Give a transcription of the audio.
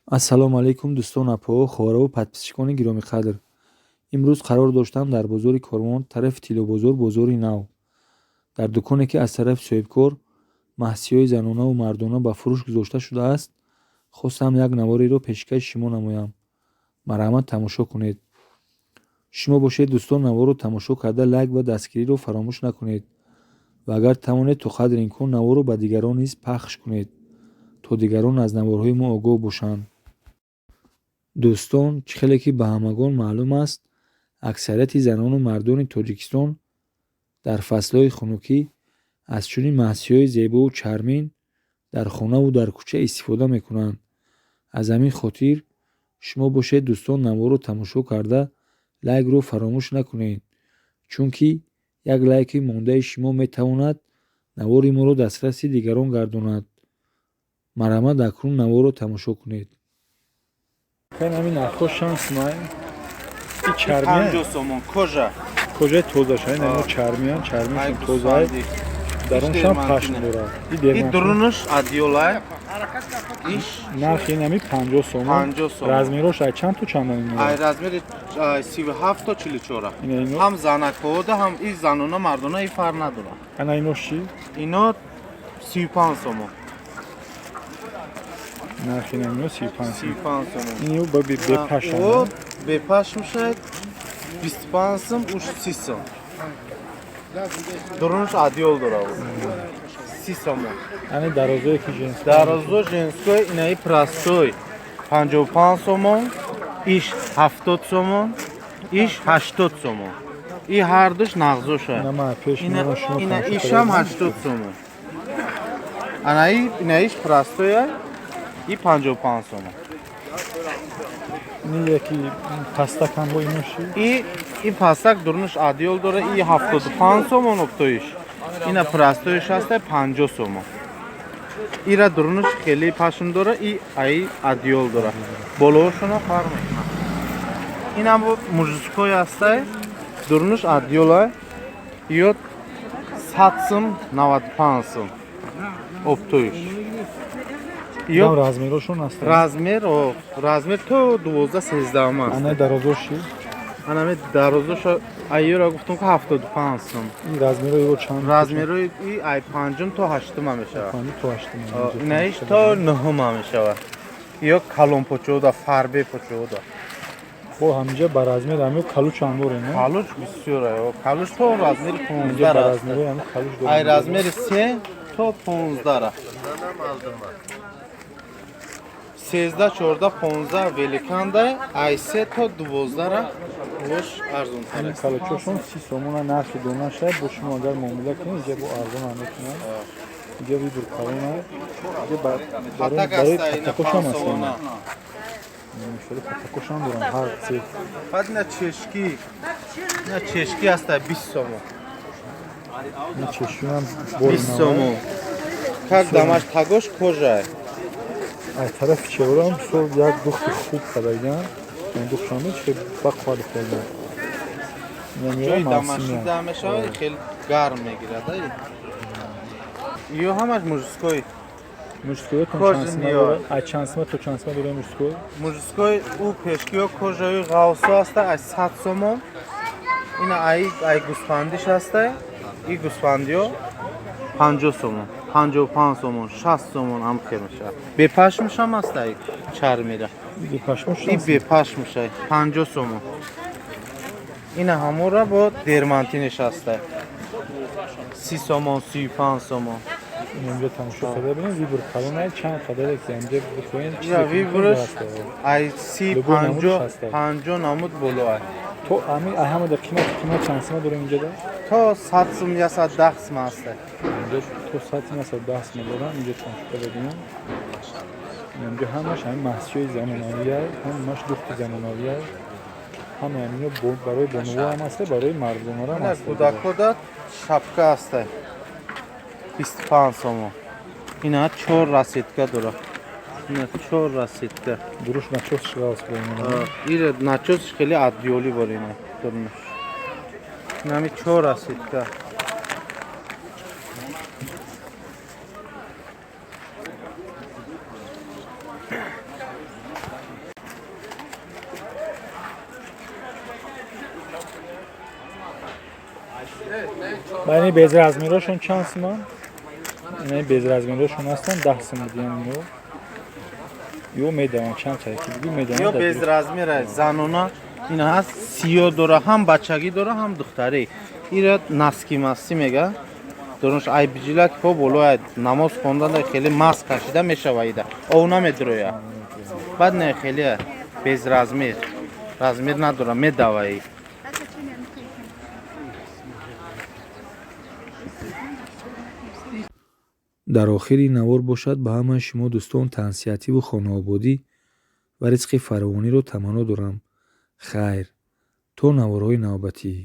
ассалому алайкум дӯстон апо ховарову подписчикони гиромӣ қадр. имрӯз қарор доштам дар бозори Кормон тарафи Тилобозор бозори нав дар дуконе ки аз тарафи соҳибкор маҳсиёи занонаву мардона ба фурӯш гузошта шудааст хостам як навореро пешкаши шумо намоям. марҳамат тамошо кунед. шумо бошед дӯстон наворро тамошо карда лайк ва дастгириро фаромӯш накунед ва агар тавонед то қадри имкон наворро ба дигарон низ пахш кунед то дигарон аз наворҳои мо огоҳ бошанд. дӯстон чӣ хеле ки ба ҳамагон маълум аст аксарияти занону мардони Тоҷикистон дар фаслҳои хунукӣ аз чунин маҳсиёи зебову чармин дар хонаву дар кӯча истифода мекунанд. аз ҳамин хотир шумо бошед дӯстон наворро тамошо карда лайкро фаромӯш накунед, чунки як лайки мондаи шумо метавонад навори моро дастраси дигарон гардонад. марҳамат акнун наворро тамошо кунед. Ҳамин нархош шансмай. И 50 сомон кожа. Кожа тоза шай, немо чармиян, чармишон тоза. Дароншам пашм дорад. И дурунуш адиёлай. Иш нархи нами 50 сомон. 50 сомон. Размерош ай чанд то чанд ин? Ай размери 37 то 44. Ино Ҳам занакода, ҳам и занона мардона и фар надора. ана инош чи? Ино 35 сомон. Нархи нами 35 сомон. Ино ба бепашам. О, бепаш мешад 25 сом, уш 30 сом. Дурунуш адиёл дорад. 30 сомон. Ани дарозое ки женс. Дарозо женской инаи простой 55 сомон, иш 70 сомон, иш 80 сомон. И ҳар душ нағзоша. Нама пеш мера шумо. Ина ишам 80 сомон. Инаиш простой и 55 сомон. Ни яки пастак ҳам бо иноши. И пастак дурнуш адиёл дора и 75 сомон оптоиш. Ина простоиш аст 50 сомон. Ира дурнуш хеле пашм дора и ай адиёл дора. Болоошона фарқ мекунад. Ина бо мужской аст дурнуш адиёла ё 100 сом 95 сом оптоиш. Ё размерошон аст. Размер то 12-13 аст. Ана дарозоши. Ана дарозоша айёра гуфтам ки 75 сом. И размеро ё чанд? Размеро и ай 5 то 8 мешавад. 5 то 8. Инаиш то 9 мешавад. Ё калон почода, фарбе почода. Бо ҳамҷа ба размер ҳамё калу чанд боре не? Калуш бисёра. Калуш то размери 15 ба аст. размери ҳам калуш дорад. Ай размери 3 то 15 ра. 13, 14, 15 великанда, ай 3 то 12 ра. Лош арзон ин аст. калучошон 30 сомона нархи дона шай бо шумо агар муомила кунед ҷа бо арзон ҳам метунад. Ҷа вибур калона. Ҷа ба Патак аст ина 5 сомона. Мешури патакошам дорам ҳар цех. Бад ина чешки аст 20 сомон. Ин чешуам бо 20 сомон. Как дамаш тагош кожа. ай тарафи чеворам сол як духти хуб хадаган. Ин духтами чӣ ба қвали файда. Ҷои дамаши дамешавад хел гарм мегирад. Ё ҳамаш мужской. Мужской то Кожаниё. ай чансма то чансма дорем мужской. Мужской у пешкиё кожаи ғавсо аста ай 100 сомон. Ина ай гӯсфандиш аста. И гӯсфандиё 50 сомон, 55 сомон, 60 сомон ам хел мешавад. Бепашмшам аст ай чармира. Бепашмош. И бепашмшай 50 сомон. Ина ҳамора бо дермантинеш аста. 30 сомон, 35 сомон. Инҷа тамошо карда бинем вибур калон чанд қадаре ки инҷа бихоен. Я вибурш ай 30 50 намуд боло ай. То ами ай ҳама дар қимат чанд сима дорем инҷа да? То 100 сом я 110 сом аст. Инҷа то 100 сима 110 сима дорам инҷа тамошо карда бинем. Инҷа ҳамаш ҳам маҳсиёи замоновӣ ай, ҳамаш духти замоновӣ ай. Ҳама ҳамино барои бонуво ҳам аст, барои мардумора ҳам аст. Кӯдакода шапка аст. 25 сомон. Ина 4 расетка дора. Ина 4 расетка. Дуруш начос шгавс боимона. Ира начос хеле адиёли борина. Дурнуш. Нами 4 расетка. برای bezrazmirashon чанд сомон? Ина bezrazmirashon ҳастан 10 сом будиям ё. Ё медавам чанд чай ки бигӯ медавам. ё без размера занона ина ҳаст сиё дора, ҳам бачагӣ дора, ҳам духтарӣ. Ира наски масти мега. Дурнуш ай биҷила ки по болояд намоз хонданда хеле маст кашида мешава ида. Ов намедроя. Бад не хеле без размер. Размер надора медаваи. дар охири навор бошад ба ҳамаи шумо дӯстон таҳнисиятиву хонаободӣ ва ризқи фаровониро таманно дорам. Хайр, то наворҳои навбатӣ.